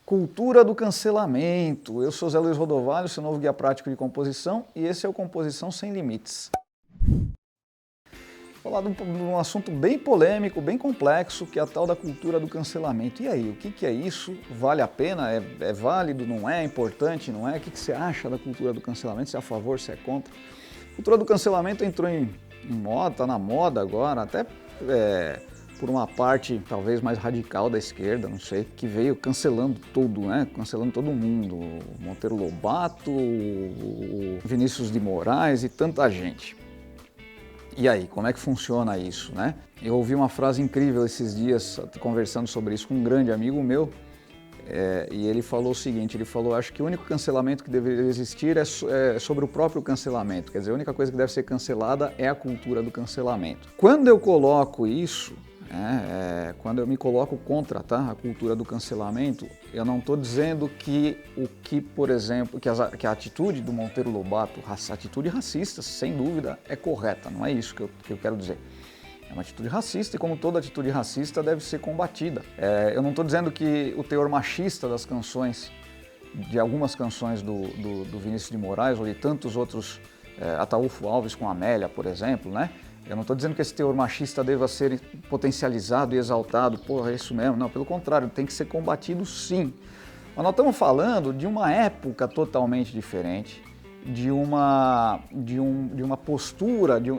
Cultura do cancelamento. Eu sou Zé Luiz Rodovalho, seu novo guia prático de composição, e esse é o Composição Sem Limites. Vou falar de um assunto bem polêmico, bem complexo, que é a tal da cultura do cancelamento. E aí, o que é isso? Vale a pena? É válido? Não é? É importante? Não é? O que você acha da cultura do cancelamento? Se é a favor, se é contra? A cultura do cancelamento entrou em moda, está na moda agora, até por uma parte talvez mais radical da esquerda, não sei, que veio cancelando tudo, né? Cancelando todo mundo, o Monteiro Lobato, o Vinícius de Moraes e tanta gente. E aí, como é que funciona isso, né? Eu ouvi uma frase incrível esses dias, conversando sobre isso com um grande amigo meu, e ele falou o seguinte, ele falou, acho que o único cancelamento que deveria existir é sobre o próprio cancelamento, quer dizer, a única coisa que deve ser cancelada é a cultura do cancelamento. Quando eu coloco isso, quando eu me coloco contra a cultura do cancelamento, eu não estou dizendo por exemplo, que a atitude do Monteiro Lobato, a atitude racista, sem dúvida, é correta, não é isso que eu quero dizer. É uma atitude racista e, como toda atitude racista, deve ser combatida. Eu não estou dizendo que o teor machista das canções, de algumas canções do Vinícius de Moraes ou de tantos outros, Ataúfo Alves com Amélia, por exemplo, né? Eu não estou dizendo que esse teor machista deva ser potencializado e exaltado, porra, é isso mesmo. Não, pelo contrário, tem que ser combatido sim. Mas nós estamos falando de uma época totalmente diferente, de uma postura, de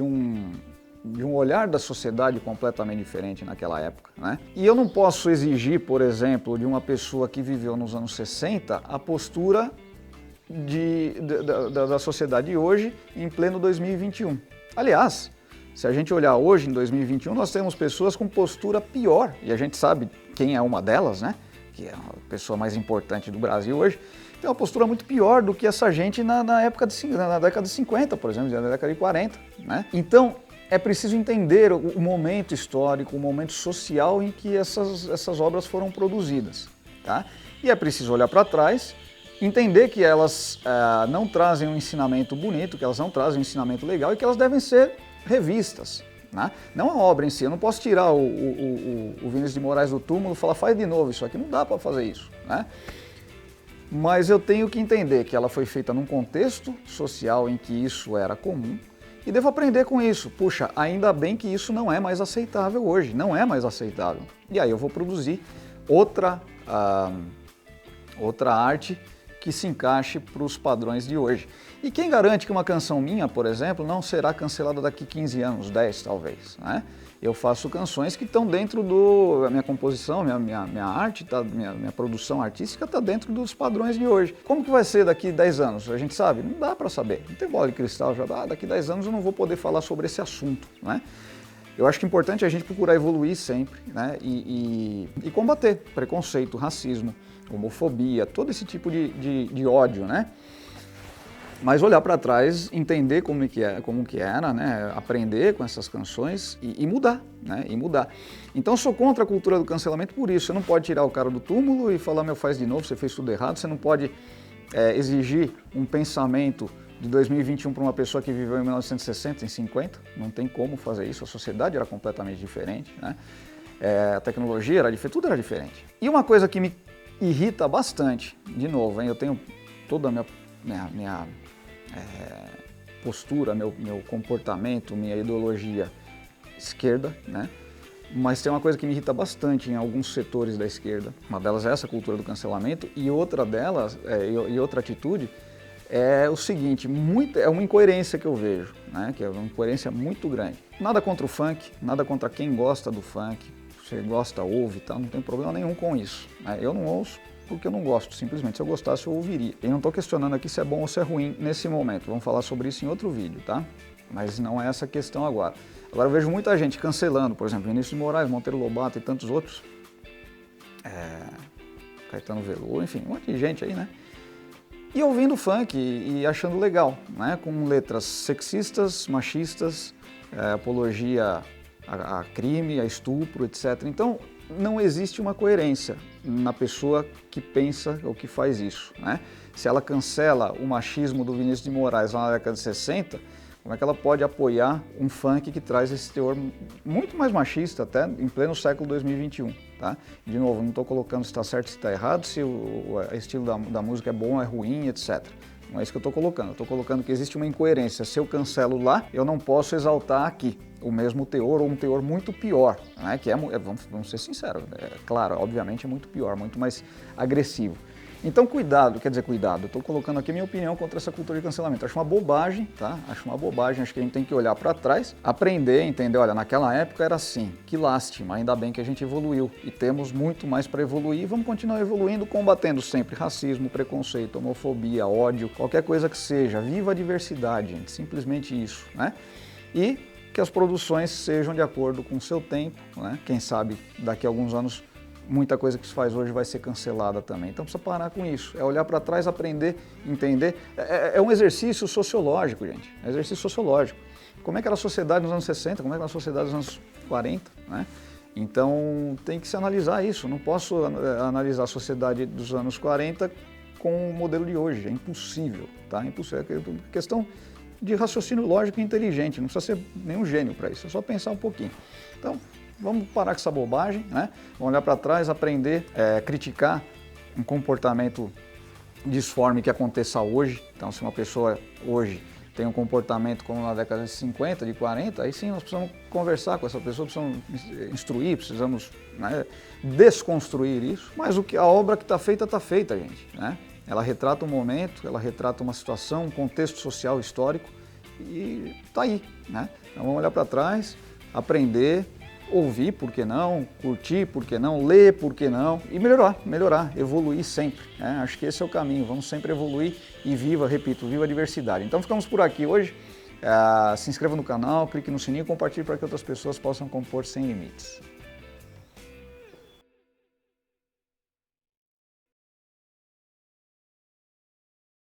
um olhar da sociedade completamente diferente naquela época, né? E eu não posso exigir, por exemplo, de uma pessoa que viveu nos anos 60 a postura da sociedade hoje em pleno 2021. Aliás, se a gente olhar hoje, em 2021, nós temos pessoas com postura pior, e a gente sabe quem é uma delas, né? Que é a pessoa mais importante do Brasil hoje, tem uma postura muito pior do que essa gente na década de 50, por exemplo, na década de 40, né? Então, é preciso entender o momento histórico, o momento social em que essas obras foram produzidas, tá? E é preciso olhar para trás, entender que elas não trazem um ensinamento bonito, que elas não trazem um ensinamento legal e que elas devem ser revistas, né? Não a obra em si. Eu não posso tirar o Vinícius de Moraes do túmulo e falar, faz de novo isso aqui, não dá para fazer isso, né? Mas eu tenho que entender que ela foi feita num contexto social em que isso era comum e devo aprender com isso. Puxa, ainda bem que isso não é mais aceitável hoje, não é mais aceitável. E aí eu vou produzir outra arte que se encaixe para os padrões de hoje. E quem garante que uma canção minha, por exemplo, não será cancelada daqui 15 anos, 10 talvez, né? Eu faço canções que estão dentro da minha composição, minha arte, minha produção artística está dentro dos padrões de hoje. Como que vai ser daqui 10 anos? A gente sabe? Não dá para saber. Não tem bola de cristal, daqui 10 anos eu não vou poder falar sobre esse assunto, né? Eu acho que é importante a gente procurar evoluir sempre, né? E combater preconceito, racismo, homofobia, todo esse tipo de ódio, né? Mas olhar para trás, entender como que era, né? Aprender com essas canções e mudar, né? E mudar. Então sou contra a cultura do cancelamento por isso. Você não pode tirar o cara do túmulo e falar, meu, faz de novo, você fez tudo errado. Você não pode exigir um pensamento de 2021 para uma pessoa que viveu em 1960, em 50. Não tem como fazer isso. A sociedade era completamente diferente, né? A tecnologia era diferente, tudo era diferente. E uma coisa que me irrita bastante, de novo, hein? Eu tenho toda a minha postura, meu comportamento, minha ideologia esquerda, né? Mas tem uma coisa que me irrita bastante em alguns setores da esquerda. Uma delas é essa cultura do cancelamento e outra delas, outra atitude é o seguinte, é uma incoerência que eu vejo, né? Que é uma incoerência muito grande. Nada contra o funk, nada contra quem gosta do funk, você gosta, ouve, tá? Não tem problema nenhum com isso, né? Eu não ouço porque eu não gosto, simplesmente. Se eu gostasse, eu ouviria. E não estou questionando aqui se é bom ou se é ruim nesse momento. Vamos falar sobre isso em outro vídeo, tá? Mas não é essa a questão agora. Agora eu vejo muita gente cancelando, por exemplo, Vinícius de Moraes, Monteiro Lobato e tantos outros. Caetano Veloso, enfim, um monte de gente aí, né? E ouvindo funk e achando legal, né? Com letras sexistas, machistas, apologia a crime, a estupro, etc. Então, não existe uma coerência na pessoa que pensa ou que faz isso, né? Se ela cancela o machismo do Vinícius de Moraes lá na década de 60, Como é que ela pode apoiar um funk que traz esse teor muito mais machista até em pleno século 2021, tá? De novo, não estou colocando se está certo, se está errado, se o estilo da música é bom, é ruim, etc. Não é isso que eu estou colocando. Eu estou colocando que existe uma incoerência. Se eu cancelo lá, eu não posso exaltar aqui o mesmo teor ou um teor muito pior, né? Que vamos ser sinceros, claro, obviamente é muito pior, muito mais agressivo. Então cuidado, quer dizer cuidado, eu estou colocando aqui a minha opinião contra essa cultura de cancelamento. Acho uma bobagem, tá? Acho uma bobagem, acho que a gente tem que olhar para trás, aprender, entender, olha, naquela época era assim, que lástima, ainda bem que a gente evoluiu e temos muito mais para evoluir e vamos continuar evoluindo, combatendo sempre racismo, preconceito, homofobia, ódio, qualquer coisa que seja. Viva a diversidade, gente, simplesmente isso, né? E que as produções sejam de acordo com o seu tempo, né? Quem sabe daqui a alguns anos muita coisa que se faz hoje vai ser cancelada também. Então precisa parar com isso, é olhar para trás, aprender, entender. É um exercício sociológico, gente, é um exercício sociológico. Como é que era a sociedade nos anos 60, como é que era a sociedade nos anos 40, né? Então tem que se analisar isso, não posso analisar a sociedade dos anos 40 com o modelo de hoje, é impossível, tá? É impossível, é questão de raciocínio lógico e inteligente, não precisa ser nenhum gênio para isso, é só pensar um pouquinho. Então, vamos parar com essa bobagem, né? Vamos olhar para trás, aprender, criticar um comportamento disforme que aconteça hoje. Então, se uma pessoa hoje tem um comportamento como na década de 50, de 40, aí sim nós precisamos conversar com essa pessoa, precisamos instruir, precisamos, né, desconstruir isso. Mas a obra que está feita, gente, né? Ela retrata um momento, ela retrata uma situação, um contexto social, histórico e está aí, né? Então vamos olhar para trás, aprender, ouvir, por que não, curtir, por que não, ler, por que não, e melhorar, evoluir sempre, né? Acho que esse é o caminho, vamos sempre evoluir e repito, viva a diversidade. Então ficamos por aqui hoje, se inscreva no canal, clique no sininho e compartilhe para que outras pessoas possam compor sem limites.